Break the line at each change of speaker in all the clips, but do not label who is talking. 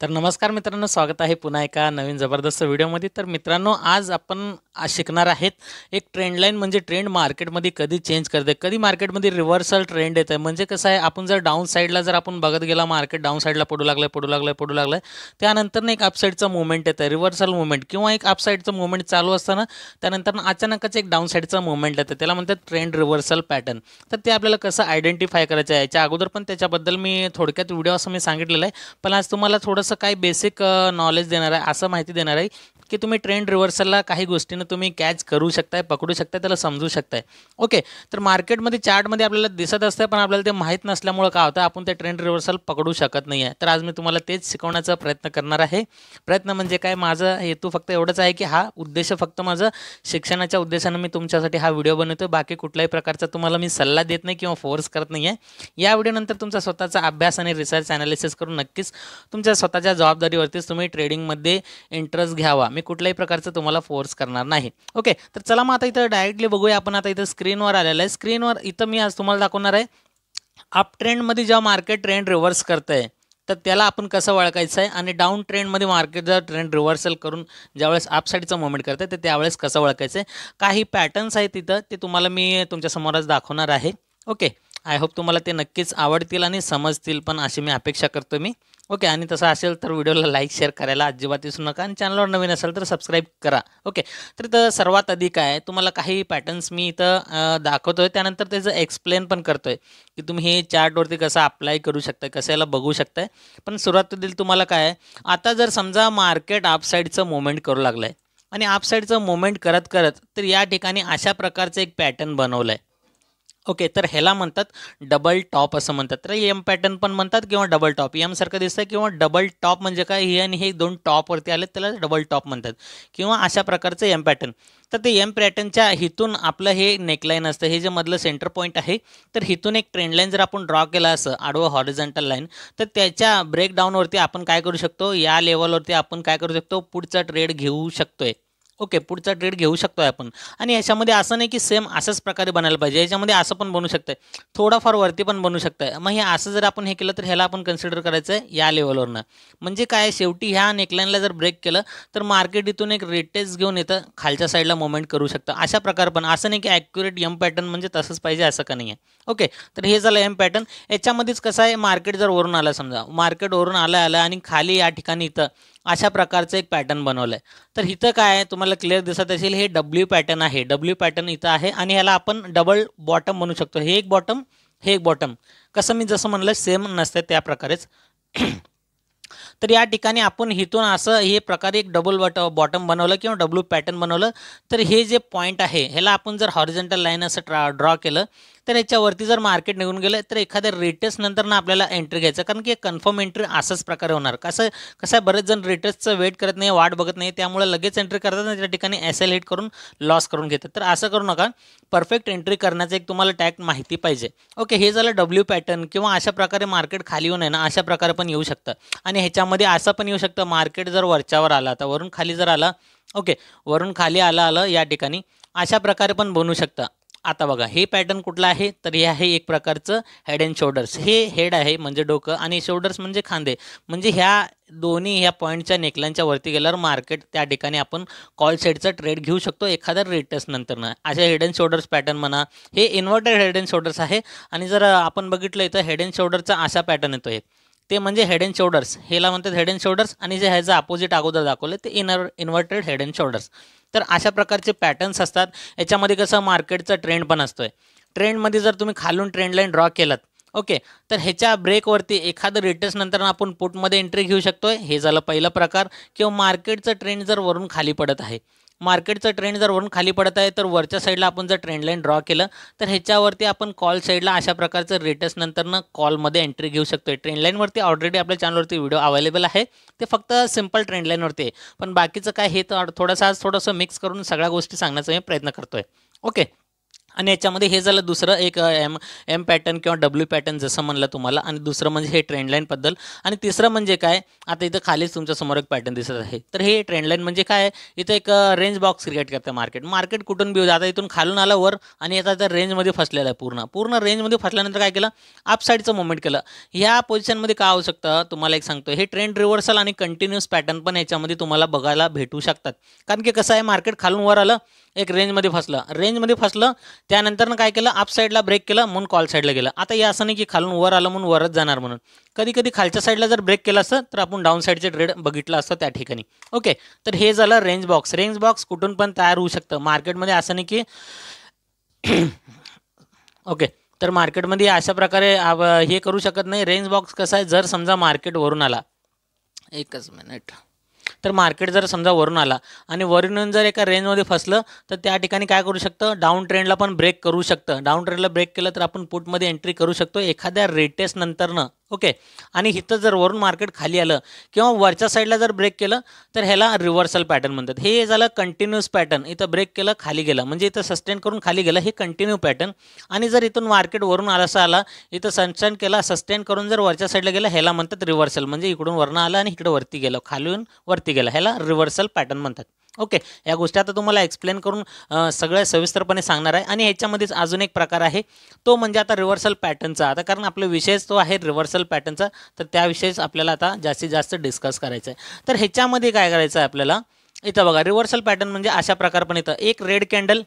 तर नमस्कार मित्रांनो, स्वागत आहे पुन्हा एका नवीन जबरदस्त व्हिडिओमध्ये. तर मित्रांनो, आज आपण शिकणार आहेत एक ट्रेंड लाईन म्हणजे ट्रेंड मार्केटमध्ये कधी चेंज करते, कधी मार्केटमध्ये रिव्हर्सल ट्रेंड येतं. म्हणजे कसं आहे, आपण जर डाऊन साईडला जर आपण बघत गेला, मार्केट डाऊन साईडला पडू लागलं, पडू लागलं, पडू लागलं, त्यानंतर एक अप साईडचं मूव्हमेंट येतं, रिव्हर्सल मूव्हमेंट किंवा एक अप साईडचं मूव्हमेंट चालू असताना त्यानंतर अचानकच एक डाऊन साईडचं मूव्हमेंट येतं. त्याला म्हणतात ट्रेंड रिव्हर्सल पॅटर्न. तर ते आपल्याला कसं आयडेंटिफाय करायचं आहे, याच्या अगोदर पण त्याच्याबद्दल मी थोडक्यात व्हिडिओ असं मी सांगितलेलं आहे. पण आज तुम्हाला थोडंसं काही बेसिक नॉलेज देणार आहे, असं माहिती देणार आहे की तुम्ही ट्रेंड रिव्हर्सलला काही गोष्टींना तुम्ही कॅच करू शकताय, पकडू शकताय, त्याला समजू शकताय. ओके. तर मार्केटमध्ये चार्टमध्ये आपल्याला दिसत असतं, पण आपल्याला ते माहीत नसल्यामुळं काय होतं, आपण ते ट्रेंड रिव्हर्सल पकडू शकत नाही आहे. तर आज मी तुम्हाला तेच शिकवण्याचा प्रयत्न करणार आहे. प्रयत्न म्हणजे काय, माझा हेतू फक्त एवढंच आहे की हा उद्देश फक्त माझं शिक्षणाच्या उद्देशानं मी तुमच्यासाठी हा व्हिडिओ बनवतो. बाकी कुठल्याही प्रकारचा तुम्हाला मी सल्ला देत नाही किंवा फोर्स करत नाही आहे. या व्हिडिओनंतर तुमचा स्वतःचा अभ्यास आणि रिसर्च ॲनालिसिस करून नक्कीच तुमच्या स्वतःच्या जबाबदारीवरतीच तुम्ही ट्रेडिंगमध्ये इंटरेस्ट घ्यावा. मी कुठल्याही प्रकारचं तुम्हाला फोर्स करणार नाही. ओके. तर चला मग आता इथं डायरेक्टली बघूया. आपण आता इथं स्क्रीनवर आलेलं आहे. स्क्रीनवर इथं मी आज तुम्हाला दाखवणार आहे अप ट्रेंडमध्ये जेव्हा मार्केट ट्रेंड रिव्हर्स करतंय, तर त्याला आपण कसं ओळखायचं आहे, आणि डाऊन ट्रेंडमध्ये मार्केट जर ट्रेंड रिव्हर्सल करून ज्यावेळेस अप साईडचं मूव्हमेंट करतं, तर त्यावेळेस कसं ओळखायचं आहे. काही पॅटर्न्स आहेत तिथं, ते तुम्हाला मी तुमच्यासमोरच दाखवणार आहे. ओके. आय होप तुम्हाला ते नक्कीच आवडतील आणि समजतील पण, अशी मी अपेक्षा करतो मी. ओके. आणि तसं असेल तर व्हिडिओला लाईक शेअर करायला अजिबात विसरू नका, आणि चॅनलवर नवीन असेल तर सबस्क्राईब करा. ओके. तर इथं सर्वात आधी काय, तुम्हाला काही पॅटर्न्स मी इथं दाखवतोय, त्यानंतर त्याचं एक्सप्लेन पण करतोय की तुम्ही हे चार्टवरती कसं अप्लाय करू शकता, कसं याला बघू शकताय. पण सुरुवातीला तुम्हाला काय आहे, आता जर समजा मार्केट अपसाईडचं मूव्हमेंट करू लागलं आहे, आणि अपसाईडचं मूव्हमेंट करत करत तर या ठिकाणी अशा प्रकारचं एक पॅटर्न बनवलं आहे. ओके. तर ह्याला म्हणतात डबल टॉप असं म्हणतात. तर एम पॅटर्न पण म्हणतात किंवा डबल टॉप. एम सारखं दिसतं किंवा डबल टॉप म्हणजे काय, हे आणि हे दोन टॉपवरती आले त्याला डबल टॉप म्हणतात, किंवा अशा प्रकारचं एम पॅटर्न. तर ते एम पॅटर्नच्या हिथून आपलं हे नेकलाईन असतं, हे जे मधलं सेंटर पॉईंट आहे, तर हिथून एक ट्रेंड लाईन जर आपण ड्रॉ केला असं आडवं हॉरिझॉन्टल लाईन, तर त्याच्या ब्रेकडाऊनवरती आपण काय करू शकतो, या लेवलवरती आपण काय करू शकतो, पुढचा ट्रेड घेऊ शकतोय. ओके. पुढचा ट्रेड घेऊ शकतोय आपण. आणि याच्यामध्ये असं नाही की सेम अशाच प्रकारे बनायला पाहिजे, याच्यामध्ये असं पण बनू शकतंय, थोडाफार वरती पण बनू शकतंय. मग हे असं जर आपण हे केलं तर ह्याला आपण कन्सिडर करायचं आहे या लेवलवरनं. म्हणजे काय, शेवटी ह्या नेकलाईनला जर ब्रेक केलं तर मार्केट इथून एक रेटेज घेऊन येतं, खालच्या साईडला मुवमेंट करू शकतं. अशा प्रकार पण, असं नाही की ॲक्युरेट एम पॅटर्न म्हणजे तसंच पाहिजे असं का नाही आहे. ओके. तर हे झालं एम पॅटर्न. याच्यामध्येच कसं आहे, मार्केट जर वरून आलं, समजा मार्केट वरून आलं आणि खाली या ठिकाणी इथं अशा प्रकारचं एक पॅटर्न बनवलं आहे. तर इथं काय आहे, तुम्हाला क्लिअर दिसत असेल, हे डब्ल्यू पॅटर्न आहे. डब्ल्यू पॅटर्न इथं आहे, आणि ह्याला आपण डबल बॉटम म्हणू शकतो. हे एक बॉटम, हे एक बॉटम. कसं मी जसं म्हणलं सेम नसतं त्या प्रकारेच. तर या ठिकाणी आपण इथून असं हे प्रकारे एक डबल बॉटम बनवलं किंवा डब्ल्यू पॅटर्न बनवलं. तर हे जे पॉईंट आहे, ह्याला आपण जर हॉरिझॉन्टल लाईन असं ड्रॉ केलं, तर याच्यावरती जर मार्केट निघून गेलं तर एखाद्या रेटेस नंतर ना आपल्याला एंट्री घ्यायचं, कारण की कन्फर्म एंट्री असाच प्रकारे होणार. कसं कसं आहे, बरेच जण रेटेसचं वेट करत नाही, वाट बघत नाही, त्यामुळे लगेच एंट्री करतात आणि त्या ठिकाणी एल हिट करून लॉस करून घेतात. तर असं करू नका. परफेक्ट एंट्री करण्याचं एक तुम्हाला टॅक्ट माहिती पाहिजे. ओके. हे झालं डब्ल्यू पॅटर्न, किंवा अशा प्रकारे मार्केट खाली येऊन आहे ना, अशा प्रकारे पण येऊ शकतं. आणि ह्याच्यामध्ये असं पण येऊ शकतं, मार्केट जर वरच्यावर आला, आता वरून खाली जर आला, ओके, वरून खाली आलं या ठिकाणी अशा प्रकारे पण बनू शकतं. आता बघा, हे पॅटर्न कुठलं आहे, तर हे आहे एक प्रकारचं हेड अँड शोल्डर्स. हे हेड आहे म्हणजे डोकं, आणि शोल्डर्स म्हणजे खांदे. म्हणजे ह्या पॉईंटच्या नेकलाईनच्या वरती गेल्यावर मार्केट त्या ठिकाणी आपण कॉल साईडचा ट्रेड घेऊ शकतो एखाद्या रेटेस नंतरनं. अशा हेड अँड शोल्डर्स पॅटर्न म्हणा, हे इन्व्हर्टेड हेड अँड शोल्डर्स आहे. आणि जर आपण बघितलं इथं हेड अँड शोल्डरचा असा पॅटर्न येतो, ते म्हणजे हेड अँड शोल्डर्स, ह्याला म्हणतात हेड अँड शोल्डर्स. आणि जे ह्याचं अपोजिट अगोदर दाखवलं ते इन्व्हर्टेड हेड अँड शोल्डर्स. तर अशा प्रकारचे पॅटर्न्स असतात. याच्यामध्ये कसं मार्केटचा ट्रेंड पण असतोय. ट्रेंडमध्ये जर तुम्ही खालून ट्रेंड लाईन ड्रॉ केलात, ओके, तर ह्याच्या ब्रेकवरती एखादं रेटेस नंतर आपण पुटमध्ये एंट्री घेऊ शकतोय. हे झालं पहिला प्रकार. किंवा मार्केटचं ट्रेंड जर वरून खाली पडत आहे, मार्केटचं ट्रेंड जर वरून खाली पडत आहे, तर वरच्या साईडला आपण जर ट्रेंड लाईन ड्रॉ केलं, तर ह्याच्यावरती आपण कॉल साईडला अशा प्रकारचं रेटेस नंतरनं कॉलमध्ये एंट्री घेऊ शकतोय. ट्रेंड लाईनवरती ऑलरेडी आपल्या चॅनलवरती व्हिडिओ अवेलेबल आहे, ते फक्त सिंपल ट्रेंड लाईनवरती आहे. पण बाकीचं काय, हे तर थोडंसं मिक्स करून सगळ्या गोष्टी सांगण्याचा मी प्रयत्न करतोय. ओके. आणि याच्यामध्ये हे झालं दुसरं एक एम एम पॅटर्न किंवा डब्ल्यू पॅटर्न जसं म्हणलं तुम्हाला, आणि दुसरं म्हणजे हे ट्रेंड लाईनबद्दल. आणि तिसरं म्हणजे काय, आता इथं खालीच तुमच्यासमोर एक पॅटर्न दिसत आहे. तर हे ट्रेंड लाईन म्हणजे काय, इथं एक रेंज बॉक्स क्रिएट करतं मार्केट कुठून बी आता इथून खालून आलं वर आणि आता तर रेंजमध्ये फसलेलं आहे, पूर्ण रेंजमध्ये फसल्यानंतर काय केलं, अप साईडचं मुवमेंट केलं. ह्या पोझिशनमध्ये काय होऊ शकतं तुम्हाला एक सांगतो, हे ट्रेंड रिव्हर्सल आणि कंटिन्यूअस पॅटर्न पण याच्यामध्ये तुम्हाला बघायला भेटू शकतात. कारण की कसं आहे, मार्केट खालून वर आलं, एक रेंजमध्ये फसलं, त्यानंतर काय केलं, अप साईडला ब्रेक केलं म्हणून कॉल साईडला गेलं. आता या असं नाही की खालून वर आलं म्हणून वरच जाणार म्हणून, कधी खालच्या साईडला जर ब्रेक केला असतं तर आपण डाऊन साईडचे ट्रेड बघितलं असतं त्या ठिकाणी. ओके, तर हे झालं रेंज बॉक्स कुठून पण तयार होऊ शकतं मार्केटमध्ये, असं नाही की ओके. तर मार्केटमध्ये अशा प्रकारे हे करू शकत नाही. रेंज बॉक्स कसं आहे, जर समजा मार्केट वरून आला, एकच मिनिट, तर मार्केट जर समजा वरून आला आणि वरून येऊन जर एका रेंजमध्ये फसलं तर त्या ठिकाणी काय करू शकतं, डाऊन ट्रेंडला पण ब्रेक करू शकतं. डाऊन ट्रेंडला ब्रेक केलं तर आपण पुटमध्ये एंट्री करू शकतो एखाद्या रेटेस नंतरनं. ओके, आणि इथं जर वरून मार्केट खाली आलं किंवा वरच्या साईडला जर ब्रेक केलं तर ह्याला रिव्हर्सल पॅटर्न म्हणतात. हे झालं कंटिन्यूअस पॅटर्न, इथं ब्रेक केलं खाली गेलं म्हणजे इथं सस्टेन करून खाली गेलं, हे कंटिन्यू पॅटर्न. आणि जर इथून मार्केट वरून आला इथं सस्टेन केला, सस्टेन करून जर वरच्या साईडला गेलं ह्याला म्हणतात रिव्हर्सल, म्हणजे इकडून वरनं आलं आणि इकडे वरती गेलं, खालून वरती गेलं, ह्याला रिव्हर्सल पॅटर्न म्हणतात. ओके, या गोष्टी आता तुम्हाला एक्सप्लेन करून सगळ्या सविस्तरपणे सांगणार आहे. आणि ह्याच्यामध्येच अजून एक प्रकार आहे, तो म्हणजे आता रिव्हर्सल पॅटर्नचा. आता कारण आपला विषयच तो आहे रिव्हर्सल पॅटर्नचा, तर त्याविषयीच आपल्याला आता जास्तीत जास्त डिस्कस करायचं आहे. तर ह्याच्यामध्ये काय करायचं आहे आपल्याला, इथं बघा रिव्हर्सल पॅटर्न म्हणजे अशा प्रकार पण इथं एक रेड कॅन्डल,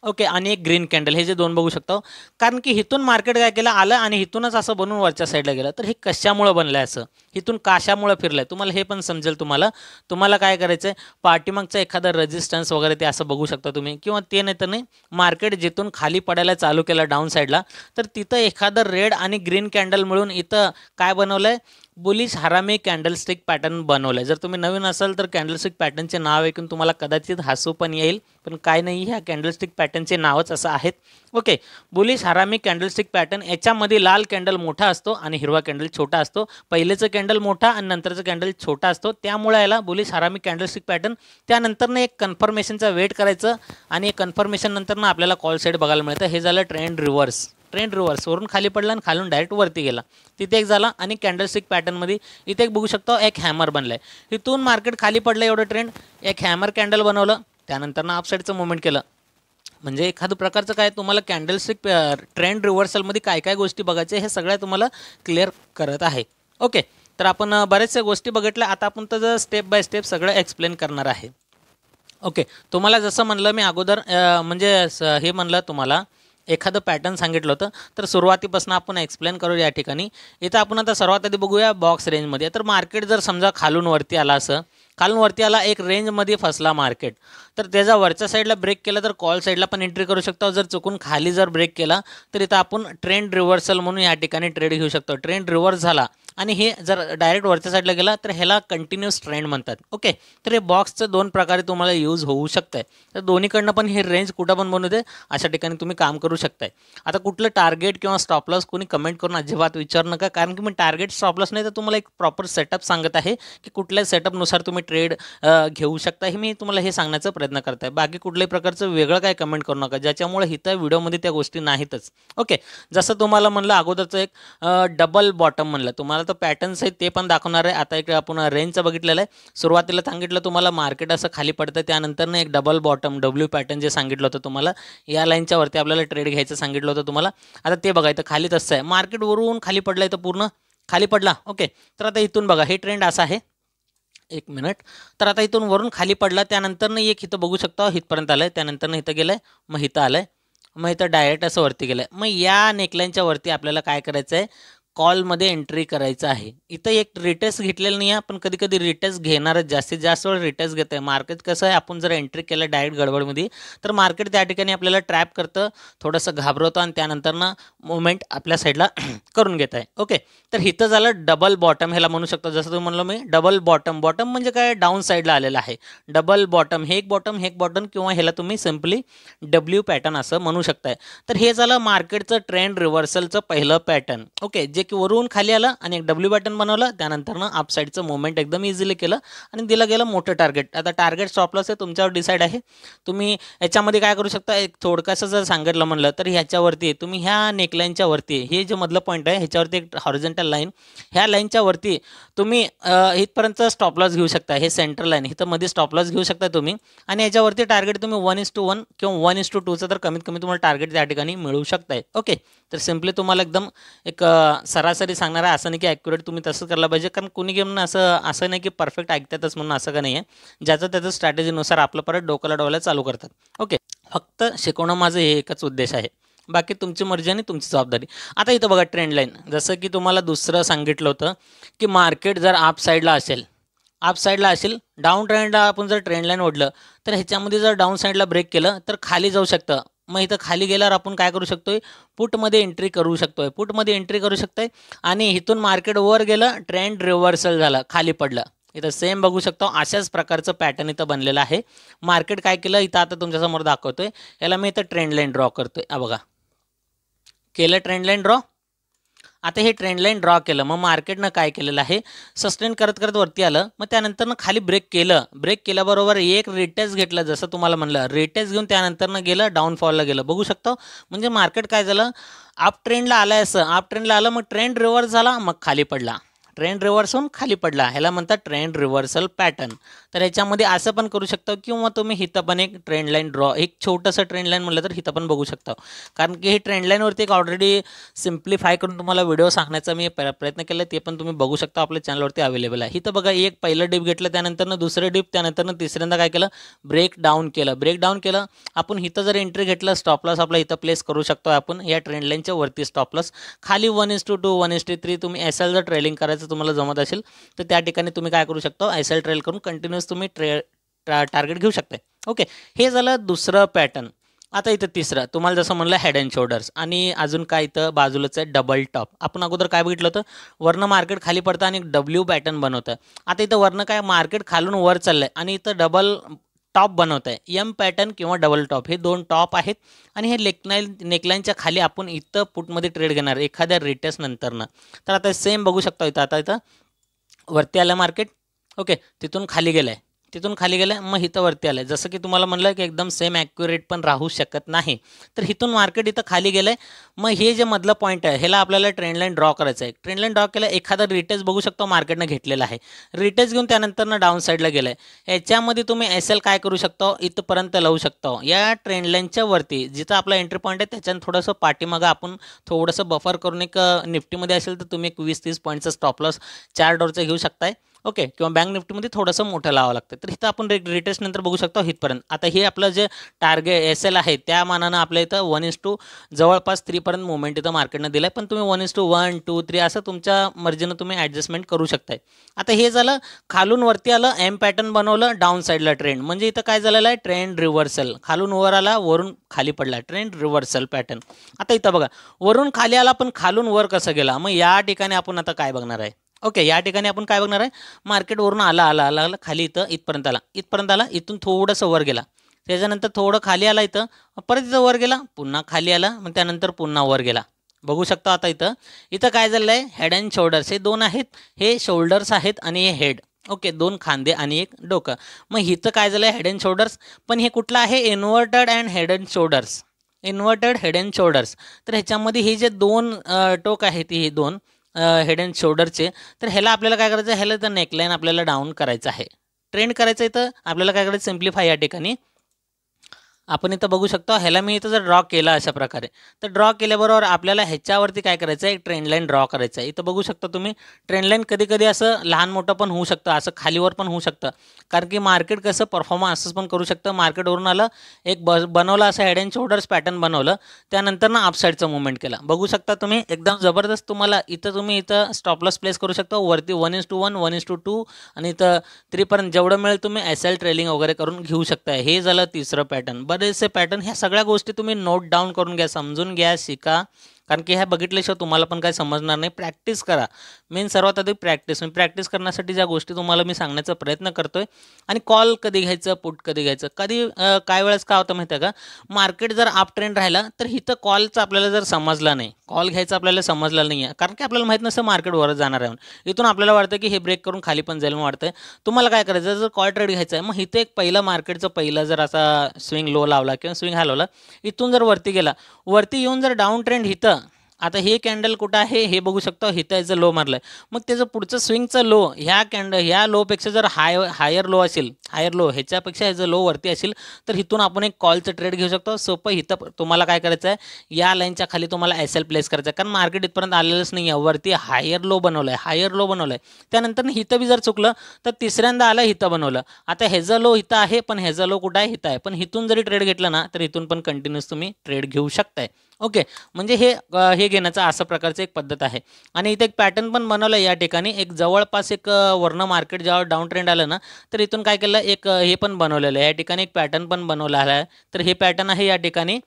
ओके, आणि एक ग्रीन कॅन्डल, हे जे दोन बघू शकतो. कारण की इथून मार्केट काय केलं, आलं आणि इथूनच असं बनून वरच्या साईडला गेलं. तर हे कशामुळे बनलं आहे, असं इथून कशामुळे फिरलं आहे, तुम्हाला हे पण समजेल. तुम्हाला काय करायचं आहे, पाठीमागचं एखादा रेजिस्टन्स वगैरे ते असं बघू शकता तुम्ही, किंवा ते नाही तर नाही, मार्केट जिथून खाली पडायला चालू केलं डाऊन साईडला, तर तिथं एखादं रेड आणि ग्रीन कॅन्डल मिळून इथं काय बनवलं आहे, बुलिश हरामी कॅन्डलस्टिक पॅटर्न बनवलं आहे. जर तुम्ही नवीन असाल तर कॅन्डलस्टिक पॅटर्नचे नाव ऐकून तुम्हाला कदाचित हसू पण येईल, पण काय नाही, ह्या कॅन्डलस्टिक पॅटर्नचे नावच असं आहेत. ओके, बुलिश हरामी कॅन्डलस्टिक पॅटर्न, याच्यामध्ये लाल कॅन्डल मोठा असतो आणि हिरवा कॅन्डल छोटा असतो. पहिलेचं कॅन्डल मोठा आणि नंतरचं कॅन्डल छोटा असतो, त्यामुळे याला बुलिश हरामी कॅन्डलस्टिक पॅटर्न. त्यानंतरनं एक कन्फर्मेशनचा वेट करायचं आणि कन्फर्मेशन नंतरनं आपल्याला कॉल साईड बघायला मिळतं. हे झालं ट्रेंड रिव्हर्स, वरून खाली पडला आणि खालून डायरेक्ट वरती गेला, तिथे एक झाला. आणि कॅन्डलस्टिक पॅटर्नमध्ये इथे एक बघू शकतो, एक हॅमर बनलाय, इथून मार्केट खाली पडलं एवढं ट्रेंड, एक हॅमर कॅन्डल बनवलं, त्यानंतर अप साईडचं मुवमेंट केलं. म्हणजे एखादं प्रकारचं काय, तुम्हाला कॅन्डलस्टिक ट्रेंड रिव्हर्सलमध्ये काय काय गोष्टी बघायच्या हे सगळ्या तुम्हाला क्लिअर करत आहे. ओके, तर आपण बऱ्याचशा गोष्टी बघितल्या, आता आपण त्याचं स्टेप बाय स्टेप सगळं एक्सप्लेन करणार आहे. ओके, तुम्हाला जसं म्हणलं मी अगोदर, म्हणजे हे म्हणलं तुम्हाला एखादं पॅटर्न सांगितलं होतं, तर सुरुवातीपासून आपण एक्सप्लेन करू या ठिकाणी. इथं आपण आता सर्वात आधी बघूया बॉक्स रेंजमध्ये. तर मार्केट जर समजा खालून वरती आला, एक रेंजमध्ये फसला मार्केट, तर त्याचा वरच्या साईडला ब्रेक केला तर कॉल साईडला पण एंट्री करू शकतो. जर चुकून खाली जर ब्रेक केला तर इथं आपण ट्रेंड रिव्हर्सल म्हणून या ठिकाणी ट्रेड घेऊ शकतो. ट्रेंड रिव्हर्स झाला आणि हे जर डायरेक्ट वरच्या साईडला गेला तर ह्याला कंटिन्यूअस ट्रेंड म्हणतात. ओके, तर हे बॉक्सचं दोन प्रकारे तुम्हाला यूज होऊ शकतं आहे. तर दोन्हीकडनं पण हे रेंज कुठं पण बनवू दे, अशा ठिकाणी तुम्ही काम करू शकताय. आता कुठलं टार्गेट किंवा स्टॉप लॉस कोणी कमेंट करून अजिबात विचारू नका, कारण की मी टार्गेट स्टॉप लॉस नाही तर तुम्हाला एक प्रॉपर सेटअप सांगत आहे की कुठल्या सेटअपनुसार तुम्ही ट्रेड घेऊ शकता. हे मी तुम्हाला हे सांगण्याचा प्रयत्न करत आहे. बाकी कुठल्याही प्रकारचं वेगळं काय कमेंट करू नका, ज्याच्यामुळे इथं व्हिडिओमध्ये त्या गोष्टी नाहीतच. ओके, जसं तुम्हाला म्हणलं अगोदरचं एक डबल बॉटम म्हणलं, तुम्हाला तर पॅटर्न्स आहेत ते पण दाखवणार आहे. आता एक आपण रेंजचं बघितलेलं आहे, सुरुवातीला सांगितलं तुम्हाला मार्केट असं खाली पडतं, त्यानंतर एक डबल बॉटम डब्ल्यू पॅटर्न जे सांगितलं होतं तुम्हाला, या लाईनच्या वरती आपल्याला ट्रेड घ्यायचं सांगितलं होतं तुम्हाला. आता ते बघा, इथं खाली तसं आहे, मार्केट वरून खाली पडलं, इथं पूर्ण खाली पडला. ओके, तर आता इथून बघा, हे ट्रेंड असा आहे, एक मिनिट. तर आता इथून वरून खाली पडला, त्यानंतर एक इथं बघू शकता इथपर्यंत आलं आहे, त्यानंतर इथं गेलं आहे, मग इथं आलं आहे, मग इथं डायरेक्ट असं वरती गेलं आहे. मग या नेकलाईनच्या वरती आपल्याला काय करायचं आहे, कॉलमध्ये एंट्री करायचं आहे. इथं एक रिटेस्ट घेतलेलं नाही आहे, पण कधी कधी रिटेस्ट घेणारच, जास्तीत जास्त वेळ रिटेस्ट घेतं आहे मार्केट. कसं आहे, आपण जर एंट्री केलं डायरेक्ट गडबडमध्ये तर मार्केट त्या ठिकाणी आपल्याला ट्रॅप करतं, थोडंसं घाबरवतं आणि त्यानंतरनं मुवमेंट आपल्या साईडला करून घेत आहे. ओके, तर इथं झालं डबल बॉटम, ह्याला म्हणू शकतो. जसं तुम्ही म्हणलं मी डबल बॉटम म्हणजे काय, डाऊन साईडला आलेलं आहे डबल बॉटम, हे एक बॉटम किंवा ह्याला तुम्ही सिम्पली डब्ल्यू पॅटर्न असं म्हणू शकताय. तर हे झालं मार्केटचं ट्रेंड रिव्हर्सलचं पहिलं पॅटर्न. ओके, जे की वरून खाली आलं आणि एक डब्ल्यू पॅटर्न बनवलं, त्यानंतरनं अप साईडचं मुवमेंट एकदम इझिली केलं आणि दिलं गेलं मोठं टार्गेट. आता टार्गेट स्टॉप लॉस आहे तुमच्यावर डिसाईड आहे. तुम्ही याच्यामध्ये काय करू शकता, एक थोडकंसं जर सांगितलं म्हणलं तर ह्याच्यावरती तुम्ही ह्या नेकलाईनच्या वरती हे जे मधलं पॉईंट आहे ह्याच्यावरती एक हॉरिझॉन्टल लाईन, ह्या लाईनच्या वरती तुम्ही इथपर्यंत स्टॉप लॉस घेऊ शकता. हे सेंटर लाईन इथं मध्ये स्टॉप लॉस घेऊ शकता तुम्ही आणि याच्यावरती टार्गेट तुम्ही 1:1 किंवा 1:2चं तर कमीत कमी तुम्हाला टार्गेट त्या ठिकाणी मिळू शकताय. ओके, तर सिम्पली तुम्हाला एकदम एक सरासरी सांगणार आहे, असं नाही की ॲक्युरेट तुम्ही तसं करायला पाहिजे, कारण कुणी घेऊन असं नाही की परफेक्ट ऐकतातच म्हणून असं का नाही आहे. ज्याचं त्याचं स्ट्रॅटेजीनुसार आपलं परत डोक्याला डोळ्याला चालू करतात. ओके, फक्त शिकवणं माझं हे एकच उद्देश आहे, बाकी तुमची मर्जी आणि तुमची जबाबदारी. आता इथं बघा ट्रेंड लाईन, जसं की तुम्हाला दुसरं सांगितलं होतं की मार्केट जर अप साईडला असेल डाऊन ट्रेंडला आपण जर ट्रेंड लाईन ओढलं तर ह्याच्यामध्ये जर डाऊन साईडला ब्रेक केलं तर खाली जाऊ शकतं. मग इथं खाली गेल्यावर आपण काय करू शकतोय, पुटमध्ये एंट्री करू शकतोय आणि इथून मार्केट वर गेलं, ट्रेंड रिव्हर्सल झालं, खाली पडलं. इथं सेम बघू शकतो, अशाच प्रकारचं पॅटर्न इथं बनलेलं आहे. मार्केट काय केलं इथं आता तुमच्यासमोर दाखवतोय, याला मी इथं ट्रेंड लाईन ड्रॉ करतोय. बघा, केलं ट्रेंड लाईन ड्रॉ. आता हे ट्रेंड लाईन ड्रॉ केलं, मग मार्केटनं काय केलेलं आहे, सस्टेन करत वरती आलं, मग त्यानंतरनं खाली ब्रेक केल्याबरोबर एक रिटेस्ट घेतलं, जसं तुम्हाला म्हणलं रिटेस्ट घेऊन त्यानंतरनं गेलं डाऊनफॉलला गेलं. बघू शकतो म्हणजे मार्केट काय झालं, अप ट्रेंडला आलं, मग ट्रेंड रिव्हर्स झाला, मग खाली पडला, ट्रेंड रिव्हर्स होऊन खाली पडला, ह्याला म्हणतात ट्रेंड रिव्हर्सल पॅटर्न. तर याच्यामध्ये असं पण करू शकता किंवा तुम्ही इथं पण एक ट्रेंड लाईन ड्रॉ, एक छोटंसं ट्रेंड लाईन म्हटलं तर इथं पण बघू शकता, कारण की हे ट्रेंड लाईनवरती एक ऑलरेडी सिम्प्लिफाय करून तुम्हाला व्हिडिओ सांगण्याचा मी प्रयत्न केला, ते पण तुम्ही बघू शकता, आपल्या चॅनलवरती अवेलेबल आहे. इथं बघा, एक पहिलं डिप घेतलं, त्यानंतरनं दुसरं डिप, त्यानंतरनं तिसऱ्यांदा काय केलं, ब्रेक डाऊन केलं. आपण इथं जर एंट्री घेतलं, स्टॉप लॉस आपला इथं प्लेस करू शकतो आपण या ट्रेंड लाईनच्या वरती. स्टॉप लॉस खाली 1:2 1:3 तुम्ही एसएल जर ट्रेलिंग करायचं तुम्हाला जमत असेल तर त्या ठिकाणी तुम्ही काय करू शकता, एसएल ट्रेल करून कंटिन्यूअस तुम्ही टार्गेट घेऊ शकता. ओके, हे झालं दुसरं पॅटर्न. आता इथं तिसरं तुम्हाला जसं म्हणलं हेड अँड शोल्डर्स, आणि अजून काय इथं बाजूलाच आहे डबल टॉप. आपण अगोदर काय बघितलं होतं, वरनं मार्केट खाली पडतं आणि डब्ल्यू पॅटर्न बनवतं. आता इथं वरनं काय मार्केट खालून वर चाललंय आणि इथं डबल टॉप बनवत आहे, एम पॅटर्न किंवा डबल टॉप, हे दोन टॉप आहेत. आणि हे नेकलाईनच्या खाली आपण इथं पुटमध्ये ट्रेड घेणार एखाद्या रिटेस्ट नंतरनं. तर आता सेम बघू शकतो, इथं वरती आलं मार्केट. ओके, तिथून खाली गेलं, मग इथं वरती आलं. जसं की तुम्हाला म्हणलं की एकदम सेम ॲक्युरेट पण राहू शकत नाही, तर इथून मार्केट इथं खाली गेलं. मग हे जे मधलं पॉईंट आहे ह्याला आपल्याला ट्रेंड लाईन ड्रॉ करायचं आहे. ट्रेंड लाईन ड्रॉ केलं, एखादा रिटेस्ट बघू शकतो मार्केटनं घेतलेला आहे, रिटेस्ट घेऊन त्यानंतरनं डाऊन साईडला गेलं आहे. याच्यामध्ये तुम्ही एसएल काय करू शकतो, इथंपर्यंत लावू शकतो या ट्रेंड लाईनच्या वरती, जिथं आपला एंट्री पॉईंट आहे त्याच्यानं थोडंसं पाठीमागं आपण थोडंसं बफर करून एक निफ्टीमध्ये असेल तर तुम्ही एक 20-30 पॉईंटचं स्टॉप लॉस चार डॉरचं घेऊ शकताय. ओके, किंवा बँक निफ्टीमध्ये थोडंसं मोठं लावावं लागतं. तर इथं आपण रिटेस्ट नंतर बघू शकतो इथपर्यंत. आता हे आपलं जे टार्गेट एसएल आहे त्या मानानं आपल्या इथं 1:2 जवळपास 3 पर्यंत मुवमेंट इथं मार्केटनं दिलं आहे, पण तुम्ही 1:1, 2, 3 असं तुमच्या मर्जीनं तुम्ही ॲडजस्टमेंट करू शकताय. आता हे झालं, खालून वरती आलं, एम पॅटर्न बनवलं, डाऊन साईडला ट्रेंड, म्हणजे इथं काय झालेलं आहे, ट्रेंड रिव्हर्सल, खालून वर आला, वरून खाली पडला, ट्रेंड रिव्हर्सल पॅटर्न. आता इथं बघा, वरून खाली आला पण खालून वर कसं गेला, मग या ठिकाणी आपण आता काय बघणार आहे. ओके, या ठिकाणी आपण काय बघणार आहे, मार्केट वरून आला खाली, इथपर्यंत आला, इथून थोडंसं वर गेला, त्याच्यानंतर थोडं खाली आला, इथं परत इथं वर गेला, पुन्हा खाली आला, मग त्यानंतर पुन्हा वर गेला. बघू शकता आता इथं काय झालेलं आहे, हेड अँड शोल्डर्स, हे दोन आहेत, हे शोल्डर्स आहेत आणि हे हेड. ओके, दोन खांदे आणि एक डोकं. मग इथं काय झालं आहे, हेड अँड शोल्डर्स, पण हे कुठलं आहे, इन्व्हर्टेड हेड अँड शोल्डर्स. तर ह्याच्यामध्ये हे जे दोन टोक आहेत, हे दोन हेड अँड शोल्डरचे, तर ह्याला आपल्याला काय करायचं आहे, ह्याला तर नेकलाईन आपल्याला डाऊन करायचं आहे, ट्रेंड करायचं आहे. तर आपल्याला काय करायचं, सिम्प्लिफाय या ठिकाणी आपण इथं बघू शकतो, ह्याला मी इथं जर ड्रॉ केला अशा प्रकारे, तर ड्रॉ केल्याबरोबर आपल्याला ह्याच्यावरती काय करायचं आहे, एक ट्रेंड लाईन ड्रॉ करायचं आहे. इथं बघू शकता तुम्ही, ट्रेंड लाईन कधी कधी असं लहान मोठं पण होऊ शकतं, असं खालीवर पण होऊ शकतं, कारण की मार्केट कसं परफॉर्मन्स असंच पण करू शकतं. मार्केटवरून आलं, एक बनवलं असं हेड अँड शोल्डर्स पॅटर्न बनवलं, त्यानंतर ना अपसाईडचं मुवमेंट केला. बघू शकता तुम्ही, एकदम जबरदस्त. तुम्हाला तुम्ही इथं स्टॉप लॉस प्लेस करू शकता, वरती 1:1 1:2 आणि इथं 3 पर्यंत जेवढं मिळेल तुम्ही एसएल ट्रेलिंग वगैरे करून घेऊ शकता. हे झालं तिसरं पॅटर्न. बरेचसे पॅटर्न, ह्या सगळ्या गोष्टी तुम्ही नोट डाऊन करून घ्या, समजून घ्या, शिका. कारण की ह्या बघितल्याशिवाय तुम्हाला पण काय समजणार नाही. प्रॅक्टिस करा. मेन सर्वात आधी प्रॅक्टिस. मी प्रॅक्टिस करण्यासाठी ज्या गोष्टी तुम्हाला मी सांगण्याचा प्रयत्न करतोय. आणि कॉल कधी घ्यायचं, पुट कधी घ्यायचं, कधी काय वेळेस काय होतं माहिती आहे का, मार्केट जर अप ट्रेंड राहिला तर इथं कॉलचं आपल्याला जर समजला नाही, कॉल घ्यायचं आपल्याला समजलं नाही आहे, कारण की आपल्याला माहीत नसतं मार्केट वरच जाणार आहे. इथून आपल्याला वाटतं की हे ब्रेक करून खाली पण जाईल म्हणून वाटतंय. तुम्हाला काय करायचं, जर कॉल ट्रेड घ्यायचा आहे, मग इथे एक पहिला मार्केटचा पहिला जर असा स्विंग लो लावला किंवा स्विंग हाय लावला, इथून जर वरती गेला, वरती येऊन जर डाऊन ट्रेंड इथं, आता हे कॅन्डल कुठं आहे हे बघू शकतो, इथं याचं लो मारलं आहे. मग त्याचं पुढचं स्विंगचं लो ह्या लोपेक्षा जर हायर लो असेल, हायर लो ह्याच्यापेक्षा ह्याचं लो वरती असेल, तर इथून आपण एक कॉलचं ट्रेड घेऊ शकतो. सोपं. इथं तुम्हाला काय करायचं आहे, या लाईनच्या खाली तुम्हाला एस एल प्लेस करायचं आहे, कारण मार्केट इथपर्यंत आलेलंच नाही आहे. वरती हायर लो बनवलं आहे, हायर लो बनवलं आहे. त्यानंतर इथं बी जर चुकलं तर तिसऱ्यांदा आलं, इथं बनवलं. आता ह्याचं लो इथं आहे, पण ह्याचं लो कुठं आहे, इथं आहे. पण इथून जरी ट्रेड घेतलं ना, तर इथून पण कंटिन्यूस तुम्ही ट्रेड घेऊ शकताय. ओके. म्हणजे हे घेण्याचं असं प्रकारचं एक पद्धत आहे. आणि इथे एक पॅटर्न पण बनवलं या ठिकाणी. एक जवळपास एक वर्ण मार्केट जेव्हा डाऊन ट्रेंड आलं ना, तर इथून काय केलं, एक हे पण बनवलेलं आहे या ठिकाणी, एक पॅटर्न पण बनवला आहे. तर हे पॅटर्न आहे या ठिकाणी,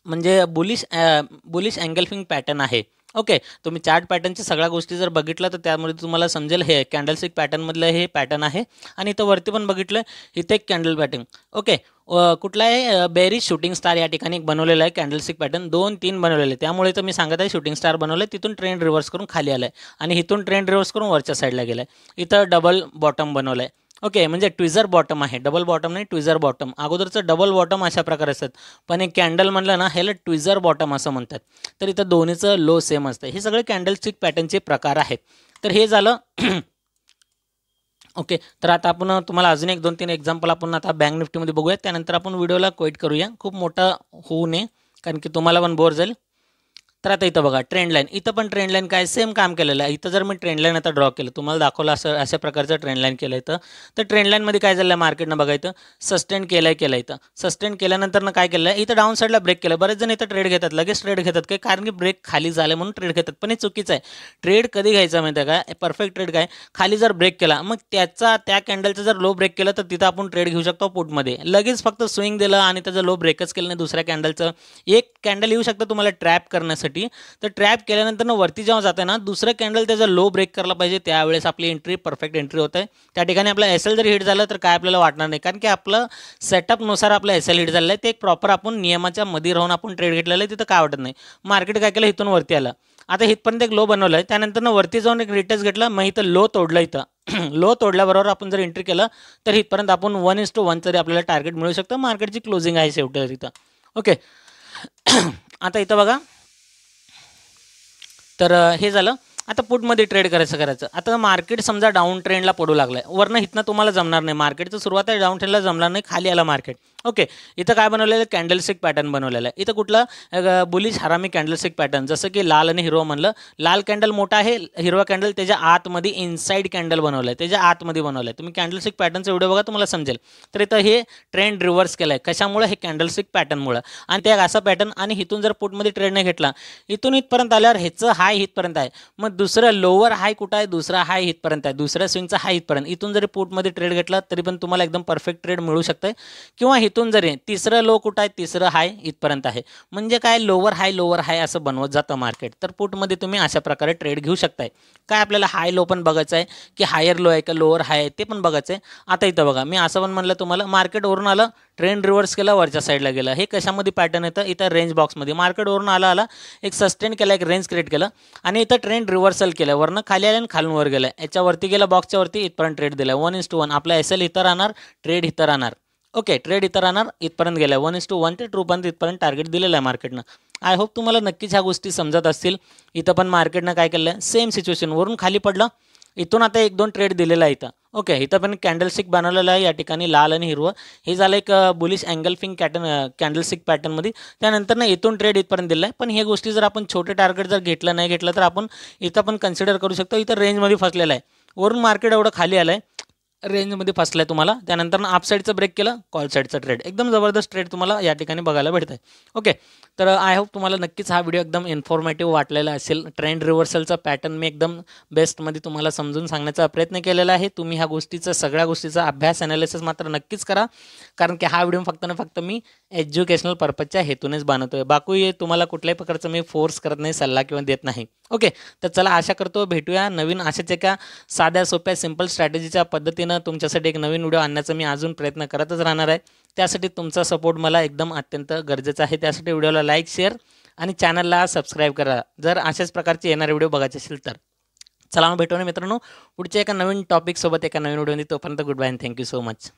म्हणजे बुलिश एंगल्फिंग पॅटर्न आहे. ओके. तुम्ही चार्ट पॅटर्नच्या सगळ्या गोष्टी जर बघितलं तर त्यामध्ये तुम्हाला समजेल. हे कॅन्डलस्टिक पॅटर्नमधलं हे पॅटर्न आहे. आणि इथं वरती पण बघितलं, इथे एक कॅन्डल पॅटर्न. ओके. कुठला आहे, बेरिश शूटिंग स्टार या ठिकाणी एक बनवलेला आहे कॅन्डलस्टिक पॅटर्न. 2-3 बनवलेले, त्यामुळे तर मी सांगत आहे शूटिंग स्टार बनवलं आहे. तिथून ट्रेंड रिव्हर्स करून खाली आलं आहे आणि इथून ट्रेंड रिव्हर्स करून वरच्या साईडला गेलं आहे. इथं डबल बॉटम बनवलं आहे. ओके. म्हणजे ट्विझर बॉटम आहे, डबल बॉटम नाही, ट्विझर बॉटम. अगोदरचं डबल बॉटम अशा प्रकारे असतात, पण एक कॅन्डल म्हणलं ना, ह्याला ट्विझर बॉटम असं म्हणतात. तर इथं दोन्हीचं लो सेम असतं. हे सगळे कॅन्डलस्टिक पॅटर्नचे प्रकार आहेत. तर हे झालं. ओके. तर आता आपण तुम्हाला अजून 1-2-3 एक्झाम्पल आपण आता बँक निफ्टीमध्ये बघूया. त्यानंतर आपण व्हिडिओला क्विट करूया, खूप मोठा होऊ नये, कारण की तुम्हाला पण बोर जाईल. तर आता इथं बघा ट्रेंड लाईन. इथं पण ट्रेंड लाईन काय सेम काम केलेलं आहे. इथं जर मी ट्रेंड लाईन आता ड्रॉ केलं, तुम्हाला दाखवलं असं अशा प्रकारचं ट्रेंड लाईन केलं इथं. तर ट्रेंड लाईनमध्ये काय झालं आहे, मार्केटनं बघा इथं सस्टेन केलं आहे. इथं सस्टेन केल्यानंतर काय केलं आहे, इथं डाऊन साईडला ब्रेक केलं. बरेच जण इथं ट्रेड घेतात, लगेच ट्रेड घेतात काय, कारण की ब्रेक खाली झालं म्हणून ट्रेड घेतात. पण हे चुकीचं आहे. ट्रेड कधी घ्यायचा माहिती आहे का, परफेक्ट ट्रेड काय, खाली जर ब्रेक केला, मग त्या कॅन्डलचा जर लो ब्रेक केला, तर तिथं आपण ट्रेड घेऊ शकतो पुटमध्ये. लगेच फक्त स्विंग दिलं आणि त्याचं लो ब्रेकच केलं नाही दुसऱ्या कॅन्डलचं. एक कॅन्डल येऊ शकतं तुम्हाला ट्रॅप करण्यासाठी. तर ट्रॅप केल्यानंतर वरती जेव्हा जाते ना, दुसरं कॅन्डल त्याचा लो ब्रेक करायला पाहिजे, त्यावेळेस आपली एंट्री परफेक्ट एंट्री होत आहे. त्या ठिकाणी आपला एस एल जर हिट झालं तर काय आपल्याला वाटणार नाही, कारण की आपलं सेटअपनुसार आपलं एस एल हिट झालं आहे. ते एक प्रॉपर आपण नियमाच्या मध्ये राहून आपण ट्रेड घेतलेलं आहे, तिथं काय वाटत नाही. मार्केट काय केलं, इथून वरती आलं. आता इथपर्यंत एक लो बनवलं आहे, त्यानंतर वरती जाऊन एक रिटेस्ट घेतला, मग इथं लो तोडलं. इथं लो तोडल्याबरोबर आपण जर एंट्री केलं तर इथपर्यंत आपण 1:1 तरी आपल्याला टार्गेट मिळू शकतं. मार्केटची क्लोजिंग आहे शेवटी तिथं. ओके. आता इथं बघा, तर हे झालं. आता पुटमध्ये ट्रेड करायचं. आता मार्केट समजा डाऊन ट्रेंडला पडू लागलं आहे, वरनं इथनं तुम्हाला जमणार नाही. मार्केटचं सुरुवात आहे, डाऊन ट्रेंडला जमणार नाही, खाली आला मार्केट. ओके. इथं काय बनवलेलं, कॅन्डलस्टिक पॅटर्न बनवलेलं आहे. इथं कुठलं बुलिश हरामी कॅन्डलस्टिक पॅटर्न, जसं की लाल आणि हिरवा म्हणलं. लाल कॅन्डल मोठा आहे, हिरवा कॅन्डल त्याच्या आतमध्ये इनसाइड कॅन्डल बनवलं आहे, त्याच्या आतमध्ये बनवलं आहे. तुम्ही कॅन्डलस्टिक पॅटर्नचा व्हिडिओ बघा, तुम्हाला समजेल. तर इथं हे ट्रेंड रिव्हर्स केलं आहे, कशामुळे, हे कॅन्डलस्टिक पॅटर्नमुळे. आणि त्या असा पॅटर्न, आणि इथून जर पुटमध्ये ट्रेड नाही घेतला, इथून इथपर्यंत आल्यावर ह्याचं हाय इथपर्यंत आहे, मग दुसरं लोअर हाय कुठं आहे, दुसरा हाय इथपर्यंत आहे, दुसऱ्या स्विंगचा हाय इथपर्यंत. इथून जरी पुटमध्ये ट्रेड घेतला तरी पण तुम्हाला एकदम परफेक्ट ट्रेड मिळू शकते. किंवा इथून जरी तिसरं लो कुठं आहे, तिसरं हाय इथपर्यंत आहे, म्हणजे काय, लोअर हाय असं बनवत जातं मार्केट. तर पुटमध्ये तुम्ही अशा प्रकारे ट्रेड घेऊ शकताय. काय आपल्याला हाय लो पण बघायचं आहे, की हायर लो आहे का लोअर हाय आहे ते पण बघायचं आहे. आता इथं बघा, मी असं पण म्हणलं तुम्हाला, मार्केटवरून आलं, ट्रेंड रिव्हर्स केला, वरच्या साईडला गेलं. हे कशामध्ये पॅटर्न येतं, इथं रेंज बॉक्समध्ये. मार्केटवरून आला एक सस्टेन केला, एक रेंज क्रिएट केलं, आणि इथं ट्रेंड रिव्हर्सल केलं, वरनं खाली आलं आणि खालून वर गेलं. याच्यावरती गेलं, बॉक्सच्या वरती, इथपर्यंत ट्रेड दिला. 1:1 आपला एस एल इथं राहणार, ट्रेड इथं राहणार. ओके. ट्रेड इथं राहणार, इथपर्यंत गेला. 1:1 ते 2 इथपर्यंत टार्गेट दिलेलं आहे मार्केटनं. आय होप तुम्हाला नक्कीच ह्या गोष्टी समजत असतील. इथं पण मार्केटनं काय केलं, सेम सिच्युएशन, वरून खाली पडलं, इथून आता 1-2 ट्रेड दिलेला आहे इथं. ओके. इथं पण कॅन्डलस्टिक बनवलेलं आहे या ठिकाणी, लाल आणि हिरवं. हे झालं एक बुलिश एंगल्फिंग कॅन्डलस्टिक पॅटर्नमध्ये. त्यानंतर ना इथून ट्रेड इथपर्यंत दिलं आहे. पण हे गोष्टी जर आपण छोटे टार्गेट जर घेतलं नाही घेतलं, तर आपण इथं पण कन्सिडर करू शकतो. इथं रेंजमध्ये फसलेलं आहे, वरून मार्केट एवढं खाली आलं आहे, रेंजमध्ये फसलाय तुम्हाला, त्यानंतर अप साईडचं ब्रेक केलं, कॉल साईडचा ट्रेड, एकदम जबरदस्त ट्रेड तुम्हाला या ठिकाणी बघायला भेटत आहे. ओके, तर आय होप तुम्हाला नक्कीच हा व्हिडिओ एकदम इन्फॉर्मेटिव्ह वाटलेला असेल. ट्रेंड रिव्हर्सलचा पॅटर्न मी एकदम बेस्टमध्ये तुम्हाला समजून सांगण्याचा प्रयत्न केलेला आहे. तुम्ही ह्या गोष्टीचा, सगळ्या गोष्टीचा अभ्यास, ॲनालिसिस मात्र नक्कीच करा, कारण की हा व्हिडिओ फक्त ना फक्त मी एज्युकेशनल पर्पजच्या हेतूनेच बनवतोय. बाकी तुम्हाला कुठल्याही प्रकारचं मी फोर्स करत नाही, सल्ला किंवा देत नाही. ओके, तर चला आशा करतो भेटूया नवीन अशाच एका साध्या सोप्या सिंपल स्ट्रॅटेजीच्या पद्धतीनं तुमच्यासाठी एक नवीन व्हिडिओ आणण्याचा मी अजून प्रयत्न करतच राहणार आहे. त्यासाठी तुमचा सपोर्ट मला एकदम अत्यंत गरजेचा आहे. त्यासाठी व्हिडिओला लाईक, शेअर आणि चॅनलला सबस्क्राईब करा जर अशाच प्रकारचे येणारे व्हिडिओ बघायचे असेल तर. चला मग भेटू ना मित्रांनो पुढच्या एका नवीन टॉपिकसोबत, एका नवीन व्हिडिओमध्ये. तोपर्यंत good bye and thank you so much.